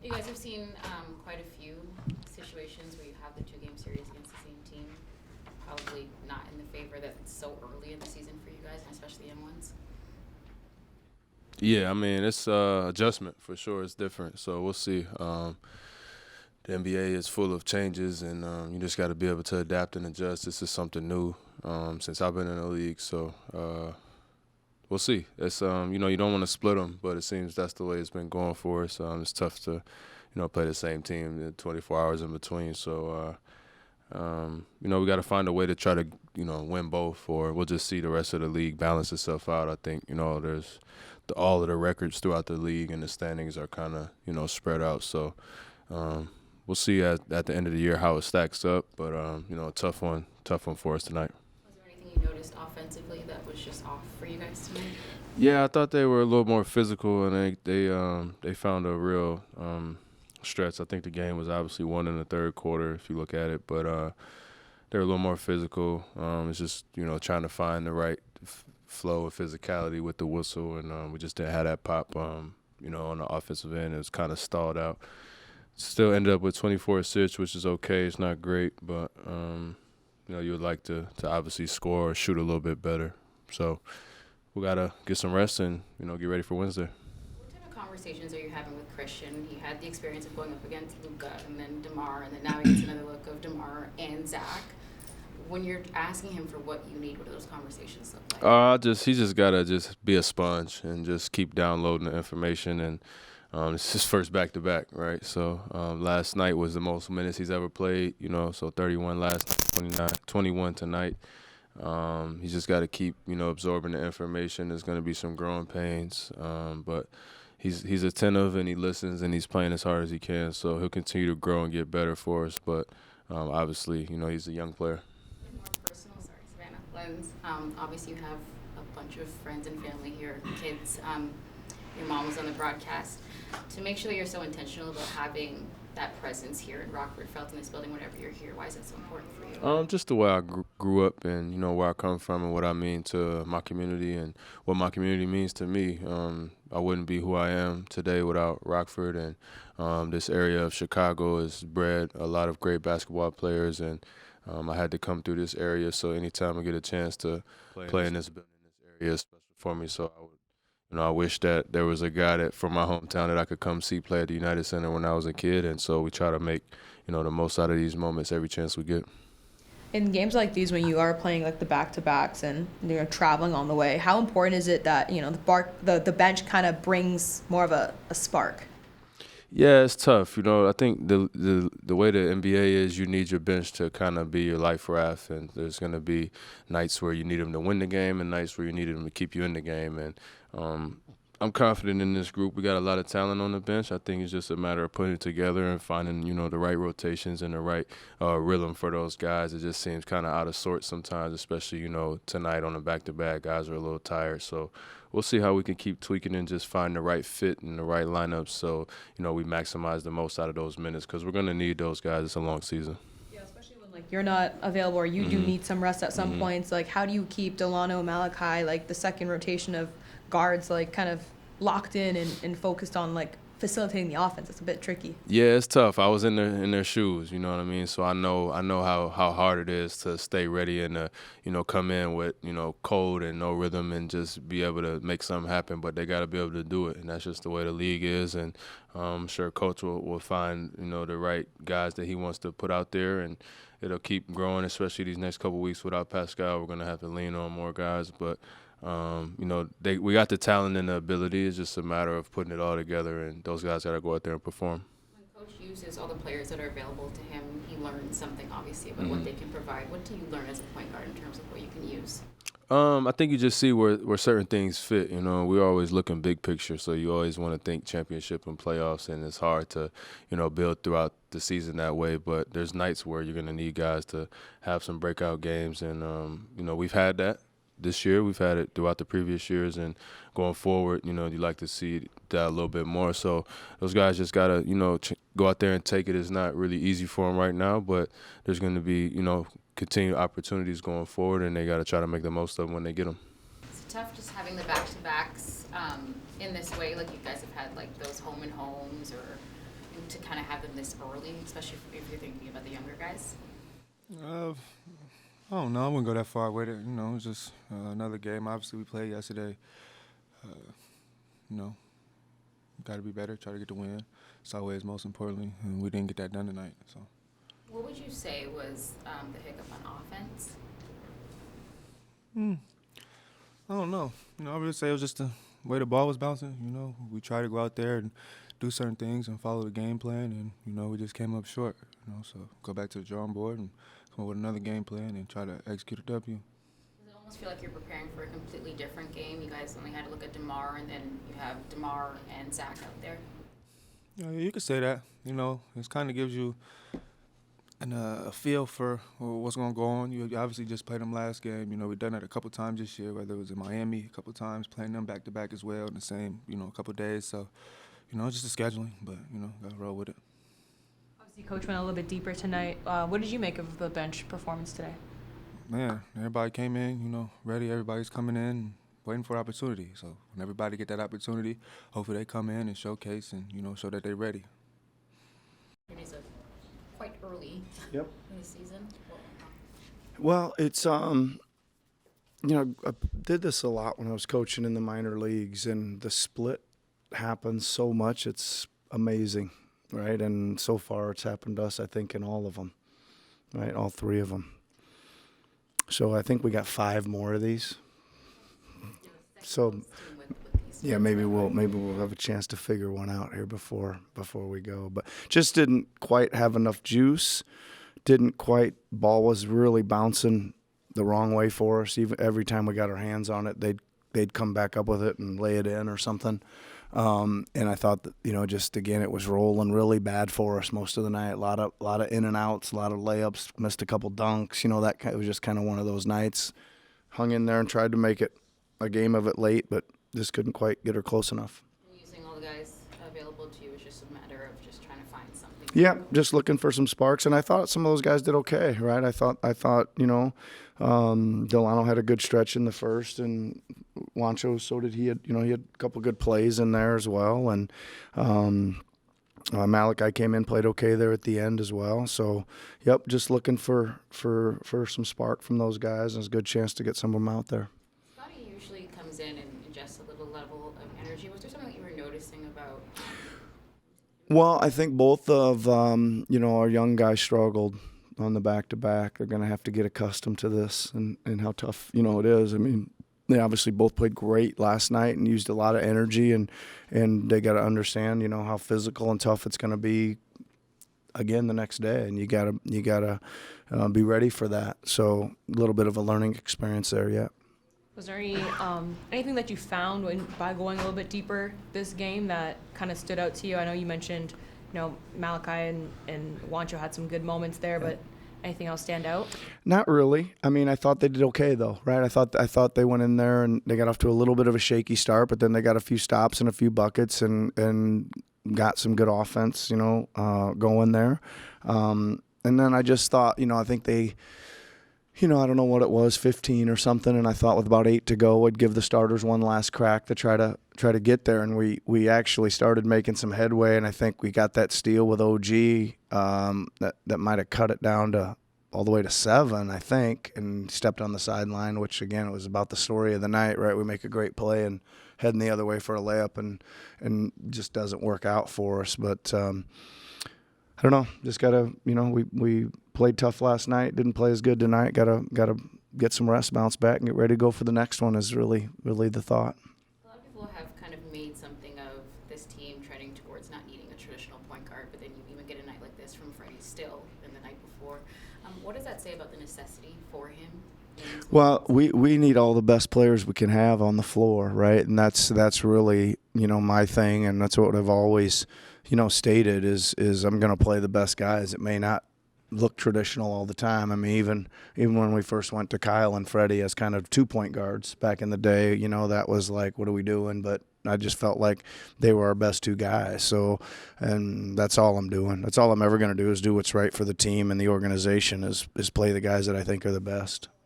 You guys have seen quite a few situations where you have the two-game series against the same team. Probably not in the favor that it's so early in the season for you guys, and especially M1s. Yeah, I mean it's adjustment for sure. It's different, so we'll see. The NBA is full of changes, and you just got to be able to adapt and adjust. This is something new since I've been in the league, so we'll see. It's you don't want to split them, but it seems that's the way it's been going for us. It's tough to play the same team 24 hours in between. So we got to find a way to try to win both, or we'll just see the rest of the league balance itself out. I think there's all of the records throughout the league and the standings are kind of spread out. So we'll see at the end of the year how it stacks up. But a tough one for us tonight. Was there anything you noticed offensively that was just off for you guys tonight? Yeah, I thought they were a little more physical, and they found a real stretch. I think the game was obviously won in the third quarter if you look at it, but they're a little more physical. It's just trying to find the right flow of physicality with the whistle, and we just didn't have that pop. On the offensive end, it was kind of stalled out. Still ended up with 24 assists, which is okay. It's not great, but you would like to obviously score or shoot a little bit better. So we gotta get some rest and get ready for Wednesday. What type of conversations are you having with Christian? He had the experience of going up against Luka and then DeMar, and then now he gets another look of DeMar and Zach. When you're asking him for what you need, what do those conversations look like? He just gotta just be a sponge and just keep downloading the information. And it's his first back-to-back, right? So last night was the most minutes he's ever played. So 31 last night, 21 tonight. He's just got to keep absorbing the information. There's going to be some growing pains, but he's attentive and he listens and he's playing as hard as he can. So he'll continue to grow and get better for us. But obviously, he's a young player. More personal, sorry, Savannah. Lens, obviously you have a bunch of friends and family here, kids. Your mom was on the broadcast. To make sure that you're so intentional about having that presence here in Rockford, felt in this building whenever you're here, why is that so important for you? Just the way I grew up and where I come from and what I mean to my community and what my community means to me. I wouldn't be who I am today without Rockford, and this area of Chicago has bred a lot of great basketball players, and I had to come through this area. So anytime I get a chance to play in this building, this area is special for me. So I wish that there was a guy from my hometown that I could come see play at the United Center when I was a kid, and so we try to make the most out of these moments every chance we get. In games like these, when you are playing like the back-to-backs and you're traveling on the way, how important is it that the bench kind of brings more of a spark? Yeah, it's tough. I think the way the NBA is, you need your bench to kind of be your life raft, and there's going to be nights where you need them to win the game and nights where you need them to keep you in the game. And I'm confident in this group. We got a lot of talent on the bench. I think it's just a matter of putting it together and finding the right rotations and the right rhythm for those guys. It just seems kind of out of sorts sometimes, especially tonight on the back-to-back. Guys are a little tired, so we'll see how we can keep tweaking and just find the right fit and the right lineups so we maximize the most out of those minutes because we're going to need those guys. It's a long season. Yeah, especially when you're not available or you do need some rest at some points. Like, how do you keep Delano, Malachi, the second rotation of guards, kind of locked in and focused on facilitating the offense? It's a bit tricky. Yeah, it's tough. I was in their shoes, you know what I mean? So I know how hard it is to stay ready and come in with, cold and no rhythm and just be able to make something happen, but they got to be able to do it, and that's just the way the league is. And I'm sure coach will find, the right guys that he wants to put out there, and it'll keep growing, especially these next couple of weeks without Pascal. We're going to have to lean on more guys, but we got the talent and the ability. It's just a matter of putting it all together, and those guys got to go out there and perform. When Coach uses all the players that are available to him, he learns something, obviously, about what they can provide. What do you learn as a point guard in terms of what you can use? I think you just see where certain things fit. We're always looking big picture, so you always want to think championship and playoffs, and it's hard to, build throughout the season that way. But there's nights where you're going to need guys to have some breakout games, and, we've had that. This year, we've had it throughout the previous years, and going forward, you like to see that a little bit more. So those guys just got to, go out there and take it. It's not really easy for them right now, but there's going to be, continued opportunities going forward, and they got to try to make the most of them when they get them. It's tough just having the back-to-backs in this way. Like you guys have had those home and homes or to kind of have them this early, especially if you're thinking about the younger guys? I don't know. I wouldn't go that far with it. You know, it's just another game. Obviously, we played yesterday. You know, got to be better, try to get the win. It's always most importantly, and we didn't get that done tonight. So. What would you say was the hiccup on offense? I don't know. You know, I would say it was just the way the ball was bouncing. You know, we tried to go out there and do certain things and follow the game plan, and you know, we just came up short. You know, so go back to the drawing board and come up with another game plan and try to execute a W. Does it almost feel like you're preparing for a completely different game? You guys only had to look at DeMar, and then you have DeMar and Zach out there. Yeah, you could say that. You know, it kind of gives you a feel for what's going to go on. You obviously just played them last game. You know, we've done that a couple times this year, whether it was in Miami a couple times, playing them back-to-back as well in the same, you know, a couple days. So, you know, it's just the scheduling, but, you know, got to roll with it. Obviously, Coach went a little bit deeper tonight. What did you make of the bench performance today? Man, everybody came in, you know, ready. Everybody's coming in, waiting for opportunity. So when everybody get that opportunity, hopefully they come in and showcase and, you know, show that they're ready. It is quite early Yep. in the season. Well, it's you know, I did this a lot when I was coaching in the minor leagues, and the split happens so much. It's amazing, right? And so far, it's happened to us, I think, in all of them, right? All three of them. So I think we got 5 more of these. So yeah, maybe we'll have a chance to figure one out here before we go. But just didn't quite have enough juice. Ball was really bouncing the wrong way for us. Even every time we got our hands on it, they'd come back up with it and lay it in or something. And I thought that, you know, just again, it was rolling really bad for us most of the night. A lot of in and outs, a lot of layups, missed a couple dunks. You know, it was just kind of one of those nights. Hung in there and tried to make it a game of it late, but just couldn't quite get her close enough. Using all the guys available to you is just a matter of just trying to find something. Yeah, just looking for some sparks, and I thought some of those guys did okay, right? I thought you know, Delano had a good stretch in the first, and Wancho, so did he. He had a couple good plays in there as well, and Malachi came in, played okay there at the end as well. So, yep, just looking for some spark from those guys, and it's a good chance to get some of them out there. Scotty usually comes in and adjusts a little level of energy. Was there something that you were noticing about? Well, I think both of our young guys struggled on the back-to-back. They're going to have to get accustomed to this and how tough, you know, it is. I mean, they obviously both played great last night and used a lot of energy, and they got to understand, you know, how physical and tough it's going to be again the next day, and you gotta be ready for that. So a little bit of a learning experience there, yeah. Was there anything that you found by going a little bit deeper this game that kind of stood out to you? I know you mentioned, you know, Malachi and Wancho had some good moments there, but anything else stand out? Not really. I mean, I thought they did okay though, right? I thought they went in there and they got off to a little bit of a shaky start, but then they got a few stops and a few buckets and got some good offense, you know, going there. And then I just thought, you know, I think they, you know, I don't know what it was, 15 or something, and I thought with about 8 to go, I'd give the starters one last crack to try to get there, and we actually started making some headway, and I think we got that steal with OG that might have cut it down to all the way to 7, I think, and stepped on the sideline, which again it was about the story of the night, right? We make a great play and heading the other way for a layup, and just doesn't work out for us, but. I don't know. Just gotta, you know, we played tough last night. Didn't play as good tonight. Gotta get some rest, bounce back, and get ready to go for the next one. Is really the thought. A lot of people have kind of made something of this team trending towards not needing a traditional point guard, but then you even get a night like this from Freddie Still than the night before. What does that say about the necessity for him? Well, we need all the best players we can have on the floor, right? And that's really, you know, my thing, and that's what I've always, you know, stated is I'm going to play the best guys. It may not look traditional all the time. I mean, even when we first went to Kyle and Freddie as kind of 2-point guards back in the day, you know, that was like, what are we doing? But I just felt like they were our best 2 guys. So, and that's all I'm doing. That's all I'm ever going to do is do what's right for the team and the organization is play the guys that I think are the best.